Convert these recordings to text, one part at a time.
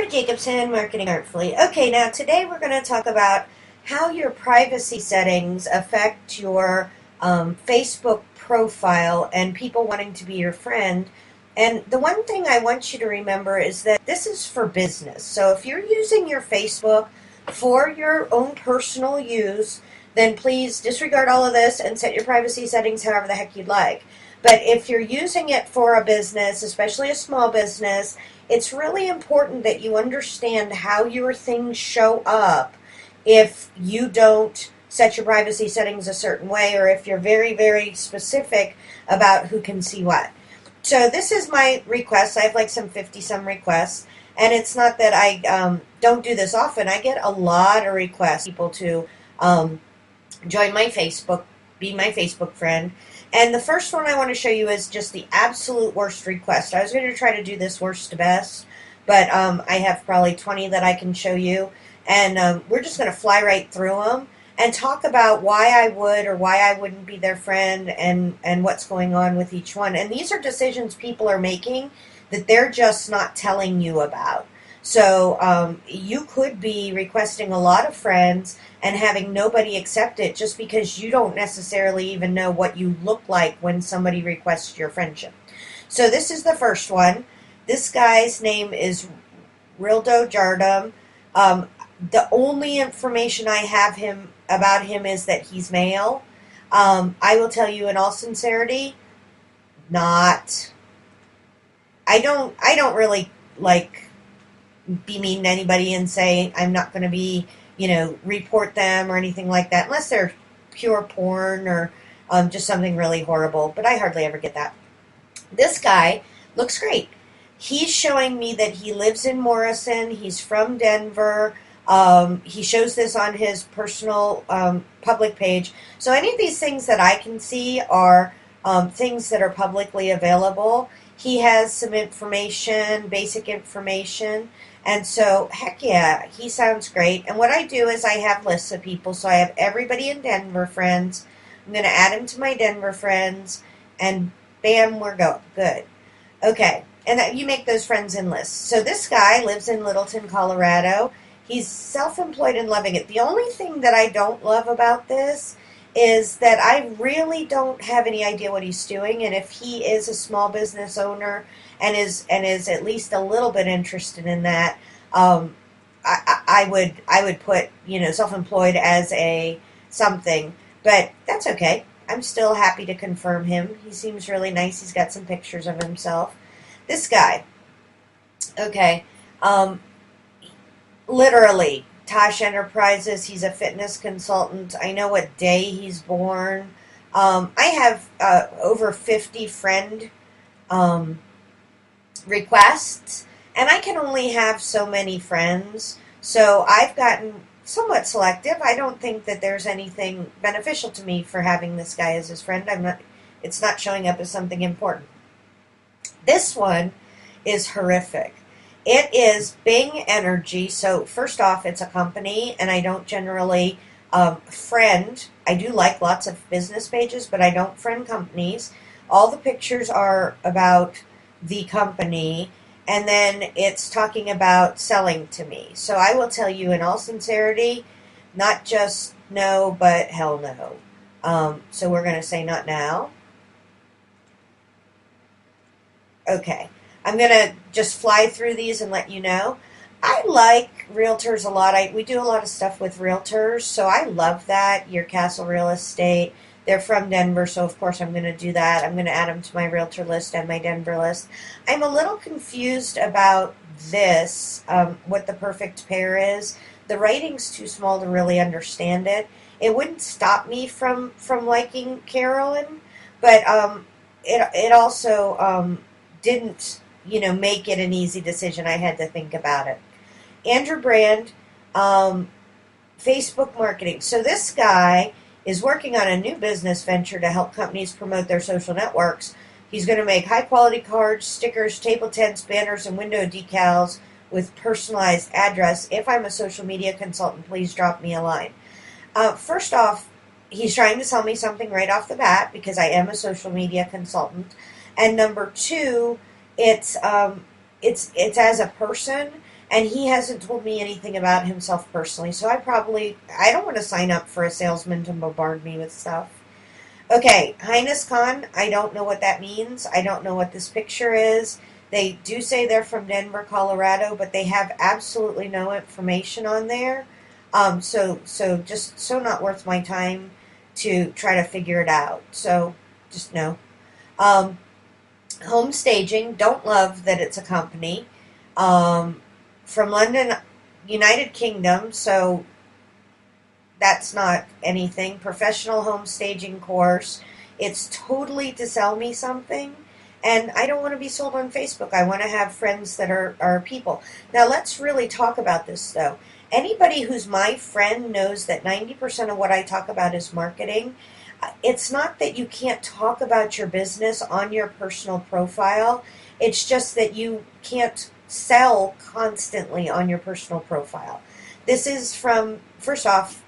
Jacobson, Marketing Artfully. Okay, now today we're going to talk about how your privacy settings affect your Facebook profile and people wanting to be your friend. And the one thing I want you to remember is that this is for business. So if you're using your Facebook for your own personal use, then please disregard all of this and set your privacy settings however the heck you'd like. But if you're using it for a business, especially a small business, it's really important that you understand how your things show up if you don't set your privacy settings a certain way, or if you're very, very specific about who can see what. So this is my request. I have like some 50-some requests, and it's not that I don't do this often. I get a lot of requests, people to join my Facebook, be my Facebook friend. And the first one I want to show you is just the absolute worst request. I was going to try to do this worst to best, but I have probably 20 that I can show you. And we're just going to fly right through them and talk about why I would or why I wouldn't be their friend and what's going on with each one. And these are decisions people are making that they're just not telling you about. So you could be requesting a lot of friends and having nobody accept it just because you don't necessarily even know what you look like when somebody requests your friendship. So this is the first one. This guy's name is Rildo Jardum. The only information I have about him is that he's male. I will tell you in all sincerity, not. I don't really like be mean to anybody and say I'm not going to be, report them or anything like that, unless they're pure porn or just something really horrible. But I hardly ever get that. This guy looks great. He's showing me that he lives in Morrison. He's from Denver. He shows this on his personal public page. So any of these things that I can see are things that are publicly available. He has some information, basic information. And so, heck yeah, he sounds great. And what I do is I have lists of people. So I have everybody in Denver friends. I'm going to add him to my Denver friends. And bam, we're going. Good. Okay. And you make those friends in lists. So this guy lives in Littleton, Colorado. He's self-employed and loving it. The only thing that I don't love about this is that I really don't have any idea what he's doing. And if he is a small business owner and is at least a little bit interested in that, I would put self-employed as a something, but that's okay. I'm still happy to confirm him. He seems really nice. He's got some pictures of himself. This guy, okay, literally Tosh Enterprises. He's a fitness consultant. I know what day he's born. I have over 50 friend requests, and I can only have so many friends. So I've gotten somewhat selective. I don't think that there's anything beneficial to me for having this guy as his friend. It's not showing up as something important. This one is horrific. It is Bing Energy. So first off, it's a company, and I don't generally friend. I do like lots of business pages, but I don't friend companies. All the pictures are about the company, and then it's talking about selling to me. So I will tell you in all sincerity, not just no, but hell no. So we're going to say not now. Okay. I'm going to just fly through these and let you know. I like realtors a lot. We do a lot of stuff with realtors, so I love that. Your Castle Real Estate. They're from Denver, so of course I'm going to do that. I'm going to add them to my realtor list and my Denver list. I'm a little confused about this, what the perfect pair is. The writing's too small to really understand it. It wouldn't stop me from liking Carolyn, but it also didn't make it an easy decision. I had to think about it. Andrew Brand, Facebook marketing. So this guy is working on a new business venture to help companies promote their social networks. He's going to make high-quality cards, stickers, table tents, banners, and window decals with personalized address. If I'm a social media consultant, please drop me a line. First off, he's trying to sell me something right off the bat because I am a social media consultant. And number two, it's as a person, And he hasn't told me anything about himself personally, so I don't want to sign up for a salesman to bombard me with stuff. Okay, Highness Con, I don't know what that means. I don't know what this picture is. They do say they're from Denver, Colorado, but they have absolutely no information on there. So just so not worth my time to try to figure it out. So just no. Um, Home Staging, don't love that it's a company. Um, from London, United Kingdom, so that's not anything. Professional home staging course. It's totally to sell me something. And I don't want to be sold on Facebook. I want to have friends that are people. Now, let's really talk about this, though. Anybody who's my friend knows that 90% of what I talk about is marketing. It's not that you can't talk about your business on your personal profile, it's just that you can't sell constantly on your personal profile. This is from, first off,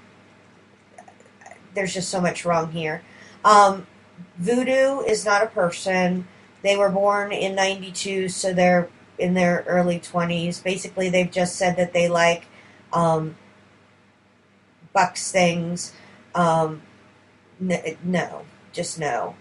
there's just so much wrong here. Voodoo is not a person. They were born in 92, so they're in their early 20s. Basically, they've just said that they like um, bucks things. Um, no, just no.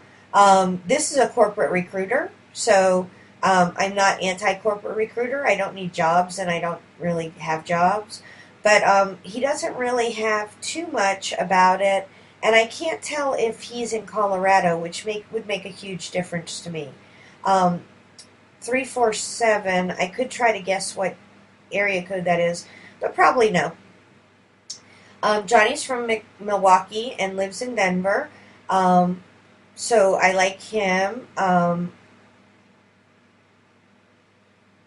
This is a corporate recruiter, so I'm not anti-corporate recruiter. I don't need jobs, and I don't really have jobs. But he doesn't really have too much about it, and I can't tell if he's in Colorado, which would make a huge difference to me. Um, 347, I could try to guess what area code that is, but probably no. Johnny's from Milwaukee and lives in Denver, um, so I like him.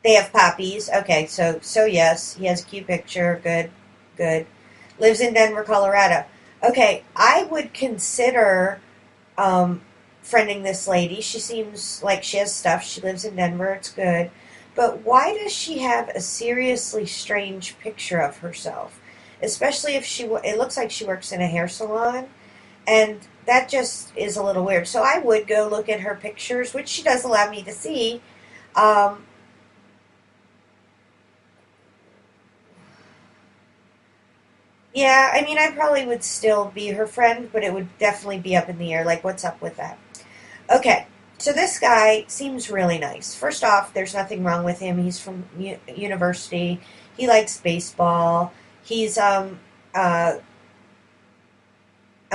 They have poppies. Okay, so yes, he has a cute picture. Good, good. Lives in Denver, Colorado. Okay, I would consider um, friending this lady. She seems like she has stuff. She lives in Denver. It's good. But why does she have a seriously strange picture of herself? Especially if it looks like she works in a hair salon, and that just is a little weird. So I would go look at her pictures, which she does allow me to see. Um, yeah, I mean, I probably would still be her friend, but it would definitely be up in the air. Like, what's up with that? Okay, so this guy seems really nice. First off, there's nothing wrong with him. He's from university. He likes baseball. He's uh, a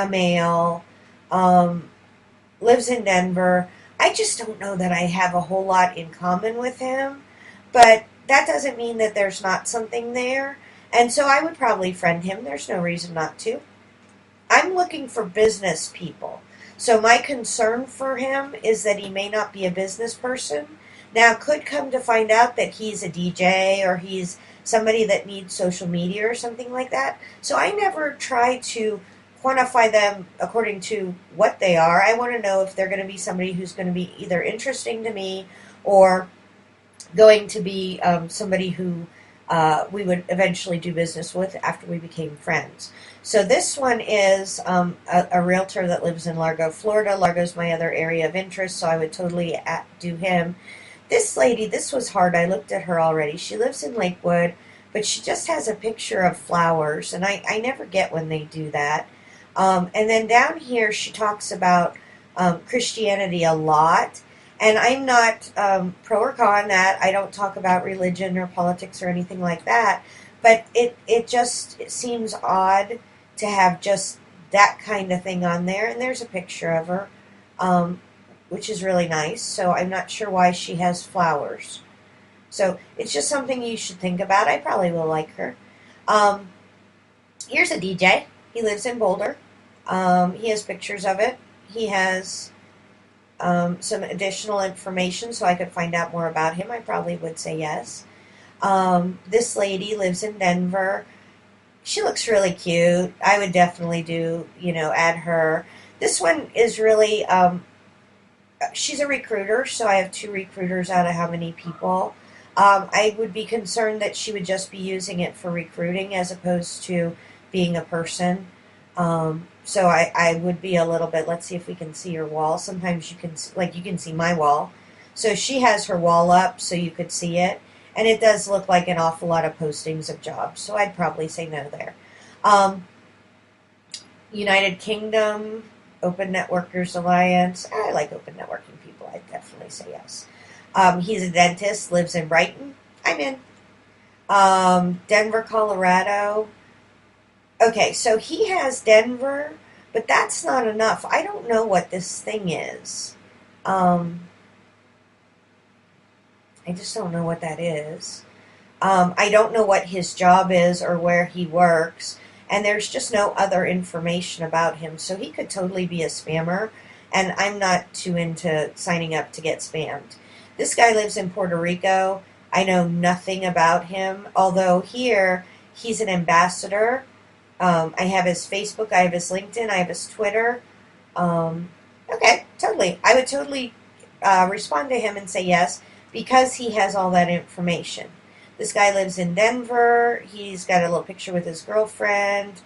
male. Um, lives in Denver. I just don't know that I have a whole lot in common with him, but that doesn't mean that there's not something there. And so I would probably friend him. There's no reason not to. I'm looking for business people. So my concern for him is that he may not be a business person. Now, could come to find out that he's a DJ or he's somebody that needs social media or something like that. So I never try to quantify them according to what they are. I want to know if they're going to be somebody who's going to be either interesting to me or going to be somebody who we would eventually do business with after we became friends. So this one is a realtor that lives in Largo, Florida. Largo's my other area of interest, so I would totally do him. This lady, this was hard. I looked at her already. She lives in Lakewood, but she just has a picture of flowers, and I never get when they do that. And then down here, she talks about Christianity a lot. And I'm not pro or con that. I don't talk about religion or politics or anything like that. But it seems odd to have just that kind of thing on there. And there's a picture of her, which is really nice. So I'm not sure why she has flowers. So it's just something you should think about. I probably will like her. Um, Here's a DJ. He lives in Boulder. He has pictures of it. He has some additional information so I could find out more about him. I probably would say yes. This lady lives in Denver. She looks really cute. I would definitely add her. This one is really, she's a recruiter, so I have two recruiters out of how many people. I would be concerned that she would just be using it for recruiting as opposed to being a person. So I would be a little bit, let's see if we can see her wall. Sometimes you can see my wall. So she has her wall up so you could see it. And it does look like an awful lot of postings of jobs, so I'd probably say no there. Um, United Kingdom, Open Networkers Alliance. I like open networking people. I'd definitely say yes. He's a dentist, lives in Brighton. I'm in. Denver, Colorado. Okay, so he has Denver, but that's not enough. I don't know what this thing is. I just don't know what that is. I don't know what his job is or where he works, and there's just no other information about him. So he could totally be a spammer, and I'm not too into signing up to get spammed. This guy lives in Puerto Rico. I know nothing about him, although here he's an ambassador. I have his Facebook, I have his LinkedIn, I have his Twitter. Okay, totally. I would totally respond to him and say yes because he has all that information. This guy lives in Denver. He's got a little picture with his girlfriend.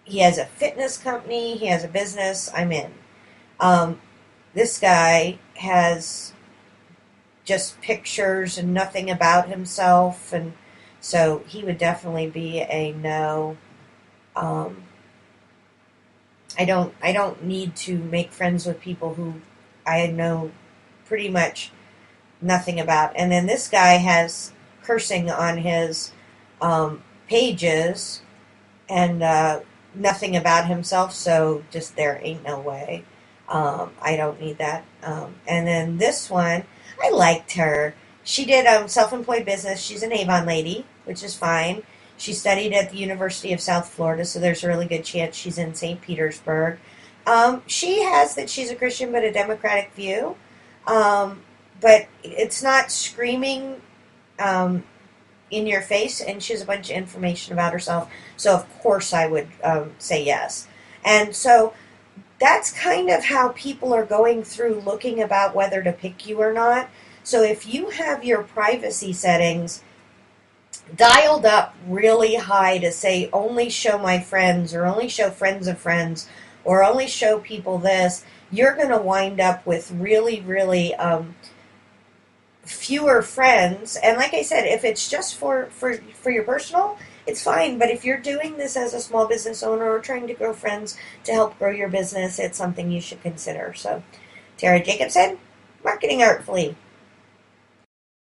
He has a fitness company. He has a business. I'm in. This guy has just pictures and nothing about himself, and so he would definitely be a no. I don't need to make friends with people who I know pretty much nothing about. And then this guy has cursing on his pages and nothing about himself, so just there ain't no way. I don't need that. And then this one, I liked her. She did self-employed business. She's an Avon lady, which is fine. She studied at the University of South Florida, so there's a really good chance she's in St. Petersburg. She has that she's a Christian but a Democratic view. But it's not screaming in your face, and she has a bunch of information about herself. So, of course, I would say yes. And so that's kind of how people are going through looking about whether to pick you or not. So if you have your privacy settings dialed up really high to say only show my friends or only show friends of friends or only show people this, you're going to wind up with really, really fewer friends. And like I said, if it's just for your personal, it's fine. But if you're doing this as a small business owner or trying to grow friends to help grow your business, it's something you should consider. So, Tara Jacobson, Marketing Artfully.